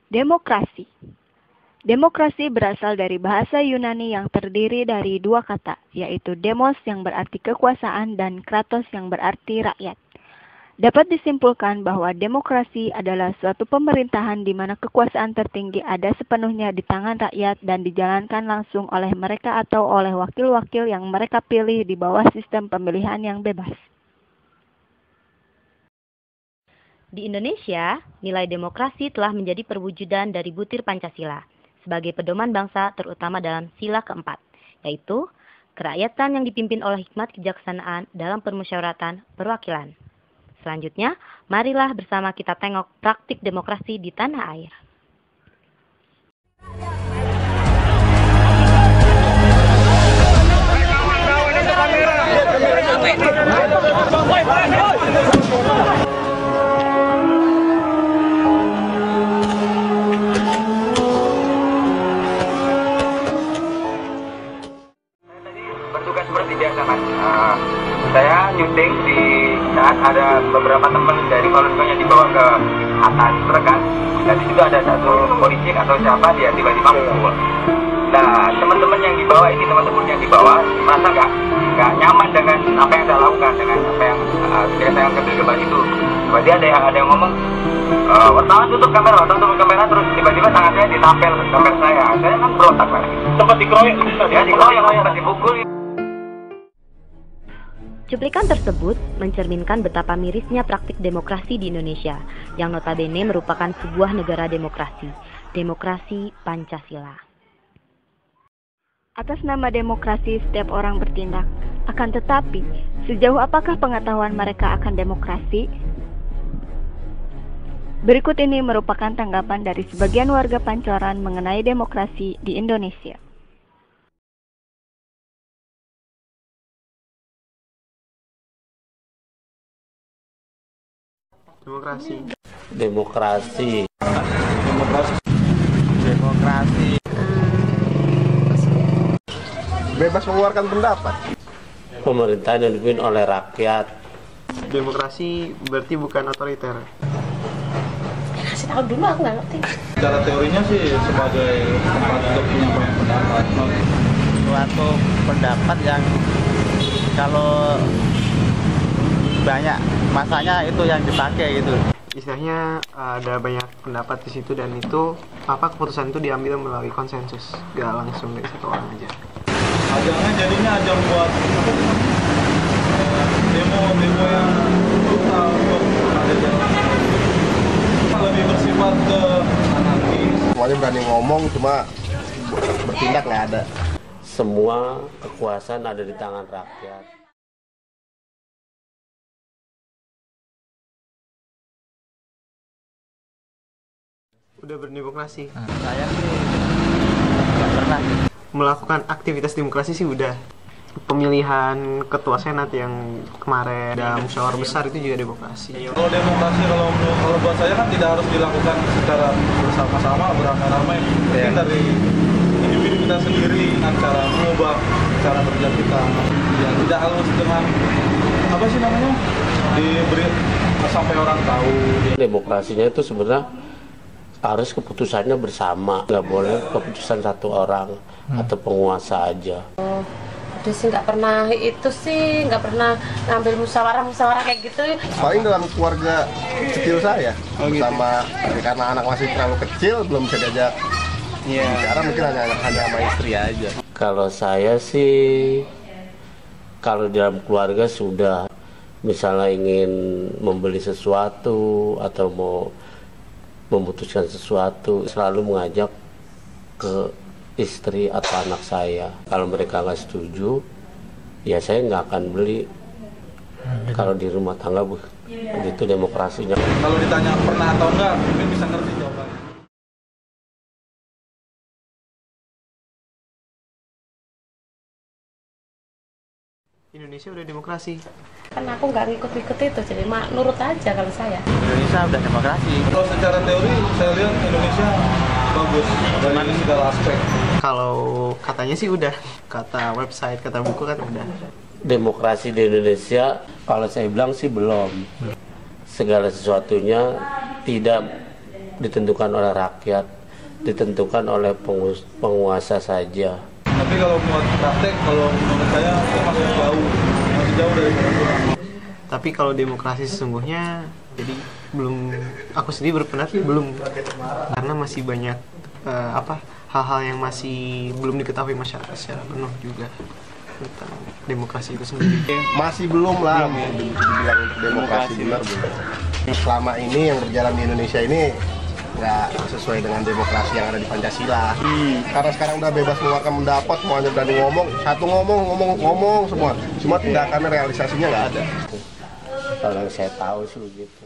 Demokrasi. Demokrasi berasal dari bahasa Yunani yang terdiri dari dua kata, yaitu demos yang berarti kekuasaan dan kratos yang berarti rakyat. Dapat disimpulkan bahwa demokrasi adalah suatu pemerintahan di mana kekuasaan tertinggi ada sepenuhnya di tangan rakyat dan dijalankan langsung oleh mereka atau oleh wakil-wakil yang mereka pilih di bawah sistem pemilihan yang bebas. Di Indonesia, nilai demokrasi telah menjadi perwujudan dari butir Pancasila sebagai pedoman bangsa terutama dalam sila keempat, yaitu kerakyatan yang dipimpin oleh hikmat kejaksanaan dalam permusyawaratan perwakilan. Selanjutnya, marilah bersama kita tengok praktik demokrasi di tanah air. Bertugas seperti biasa, Mas. Saya nyuting di saat ada beberapa teman dari Palusko yang dibawa ke atas truk kan. Dan di situ ada satu polisi atau siapa, dia tiba-tiba mukul. Nah, teman-teman yang dibawa ini, teman-teman yang dibawa merasa nggak nyaman dengan apa yang saya lakukan, dengan apa yang saya ambil gambar itu. Tiba-tiba ada yang ngomong, wartawan tutup kamera, terus tiba-tiba tangan saya ditampil gambar saya. Saya kan berontak lagi. Sempat dikeroyok, ya dikeroyok, sempat dipukul. Cuplikan tersebut mencerminkan betapa mirisnya praktik demokrasi di Indonesia, yang notabene merupakan sebuah negara demokrasi, demokrasi Pancasila. Atas nama demokrasi, setiap orang bertindak. Akan tetapi, sejauh apakah pengetahuan mereka akan demokrasi? Berikut ini merupakan tanggapan dari sebagian warga Pancoran mengenai demokrasi di Indonesia. Demokrasi. Bebas mengeluarkan pendapat. Pemerintahan yang dipimpin oleh rakyat. Demokrasi berarti bukan otoriter. Kasih tahu dulu, aku nggak ngerti. Cara teorinya sih sebagai tempat untuk penyampaian pendapat. Suatu pendapat yang kalau banyak masanya itu yang dipakai gitu. Istilahnya ada banyak pendapat di situ dan itu keputusan itu diambil melalui konsensus, gak langsung dari satu orang aja. Ajangnya jadinya ajang buat demo yang brutal untuk ada jalan. Lebih bersifat ke anarkis. Semuanya berani ngomong, cuma bertindak nggak ada. Semua kekuasaan ada di tangan rakyat. Udah berdemokrasi. Saya sih nggak pernah. Melakukan aktivitas demokrasi sih udah. Pemilihan ketua senat yang kemarin ada musyawarah besar itu juga demokrasi. Kalau demokrasi kalau buat saya kan tidak harus dilakukan secara bersama-sama, beramai-ramai. Mungkin dari individu kita sendiri dengan cara mengubah cara kerja kita. Ya tidak harus dengan diberi sampai orang tahu. Demokrasinya itu sebenarnya harus keputusannya bersama, nggak boleh keputusan satu orang atau penguasa aja. Udah sih nggak pernah ngambil musyawarah kayak gitu. Paling dalam keluarga kecil saya, bersama karena anak masih terlalu kecil belum bisa diajak bicara, mungkin hanya sama istri aja. Kalau saya sih, kalau dalam keluarga sudah misalnya ingin membeli sesuatu atau mau memutuskan sesuatu, selalu mengajak ke istri atau anak saya. Kalau mereka nggak setuju, ya saya nggak akan beli. Kalau di rumah tangga begitu demokrasinya. Kalau ditanya pernah atau enggak, mungkin bisa ngerti jawabannya. Indonesia udah demokrasi. Kan aku nggak ngikut-ngikut itu, jadi nurut aja kalau saya. Indonesia udah demokrasi. Kalau secara teori saya lihat Indonesia bagus dari segala aspek. Kalau katanya sih udah, kata website, kata buku kan udah. Demokrasi di Indonesia, kalau saya bilang sih belum. Segala sesuatunya tidak ditentukan oleh rakyat, ditentukan oleh penguasa saja. Tapi kalau buat praktek, kalau menurut saya itu masih jauh dari peraturan. Tapi kalau demokrasi sesungguhnya, jadi belum, aku sendiri berpendapat belum, karena masih banyak hal-hal yang masih belum diketahui masyarakat secara penuh juga tentang demokrasi itu sendiri. Masih belum lah, dibilang demokrasi benar belum. Selama ini yang berjalan di Indonesia ini nggak sesuai dengan demokrasi yang ada di Pancasila. Karena sekarang udah bebas mengeluarkan pendapat, semuanya berani ngomong, satu ngomong semua. Cuma tindakannya realisasinya nggak ada. Kalau yang saya tahu sih begitu.